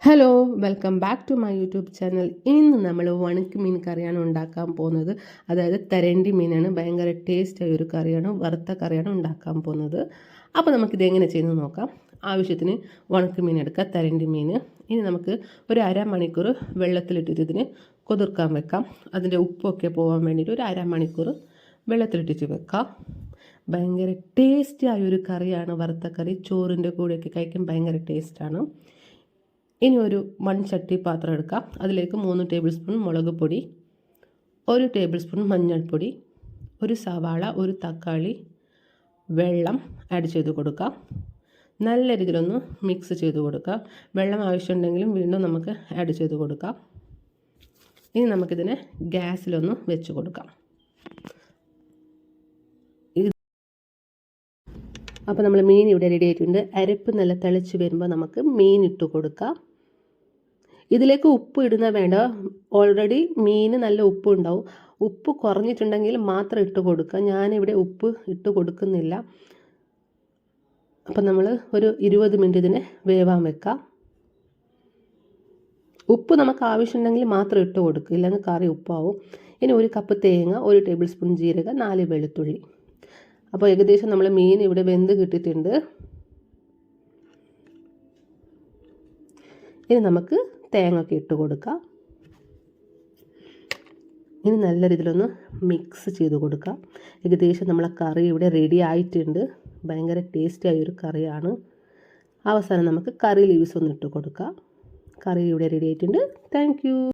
Hello welcome back to my YouTube channel. ഇന്ന് നമ്മൾ ഉണക്ക മീൻ കറിയാണ് ഉണ്ടാക്കാൻ പോകുന്നത്. അതായത് തരണ്ടി മീനാണ്. ഭയങ്കര ടേസ്റ്റായ ഒരു കറിയാണ്, വറുത്ത കറിയാണ് ഉണ്ടാക്കാൻ പോകുന്നത്. അപ്പോൾ നമുക്കിത് എങ്ങനെ ചെയ്യുന്നു നോക്കാം. ആവശ്യത്തിന് ഉണക്ക മീൻ എടുക്കുക, തരണ്ടി മീൻ. ഇനി നമുക്ക് ഒരു അരമണിക്കൂർ വെള്ളത്തിലിട്ടിട്ട് ഇതിന് കുതിർക്കാൻ വെക്കാം. അതിൻ്റെ ഉപ്പൊക്കെ പോകാൻ വേണ്ടിയിട്ട് ഒരു അരമണിക്കൂർ വെള്ളത്തിലിട്ടിട്ട് വെക്കാം. ഭയങ്കര ടേസ്റ്റിയായ ഒരു കറിയാണ് വറുത്ത കറി. ചോറിൻ്റെ കൂടെയൊക്കെ കഴിക്കാൻ ഭയങ്കര ടേസ്റ്റാണ്. ഇനി ഒരു മൺചട്ടി പാത്രം എടുക്കാം. അതിലേക്ക് 3 ടേബിൾ സ്പൂൺ മുളക് പൊടി, 1 ടേബിൾ സ്പൂൺ മഞ്ഞൾപ്പൊടി, ഒരു സവാള, ഒരു തക്കാളി, വെള്ളം ആഡ് ചെയ്ത് കൊടുക്കാം. നല്ല രീതിയിലൊന്ന് മിക്സ് ചെയ്ത് കൊടുക്കാം. വെള്ളം ആവശ്യമുണ്ടെങ്കിലും വീണ്ടും നമുക്ക് ആഡ് ചെയ്ത് കൊടുക്കാം. ഇനി നമുക്കിതിനെ ഗ്യാസിലൊന്ന് വെച്ച് കൊടുക്കാം. അപ്പോൾ നമ്മൾ മീൻ ഇവിടെ റെഡി ആയിട്ടുണ്ട്. അരപ്പ് നല്ല തിളച്ച് വരുമ്പോൾ നമുക്ക് മീൻ ഇട്ട് കൊടുക്കാം. ഇതിലേക്ക് ഉപ്പ് ഇടുന്ന വേണ്ട, ഓൾറെഡി മീൻ നല്ല ഉപ്പ് ഉണ്ടാവും. ഉപ്പ് കുറഞ്ഞിട്ടുണ്ടെങ്കിൽ മാത്രം ഇട്ട് കൊടുക്കുക. ഞാനിവിടെ ഉപ്പ് ഇട്ട് കൊടുക്കുന്നില്ല. അപ്പം നമ്മൾ ഒരു 20 മിനിറ്റ് ഇതിനെ വേവാൻ വെക്കാം. ഉപ്പ് നമുക്ക് ആവശ്യമുണ്ടെങ്കിൽ മാത്രം ഇട്ട് കൊടുക്കുക, ഇല്ലെങ്കിൽ കറി ഉപ്പാവും. ഇനി 1 കപ്പ് തേങ്ങ, 1 ടേബിൾ സ്പൂൺ ജീരകം, 4 വെളുത്തുള്ളി. അപ്പോൾ ഏകദേശം നമ്മൾ മീൻ ഇവിടെ വെന്ത് കിട്ടിയിട്ടുണ്ട്. ഇനി നമുക്ക് തേങ്ങ ഒക്കെ ഇട്ട് കൊടുക്കാം. ഇനി നല്ല രീതിയിലൊന്ന് മിക്സ് ചെയ്ത് കൊടുക്കാം. ഏകദേശം നമ്മളെ കറി ഇവിടെ റെഡി ആയിട്ടുണ്ട്. ഭയങ്കര ടേസ്റ്റി ആയൊരു കറിയാണ്. അവസാനം നമുക്ക് കറി ലീവ്സ് ഒന്ന് ഇട്ട് കൊടുക്കാം. കറി ഇവിടെ റെഡി ആയിട്ടുണ്ട്. Thank you.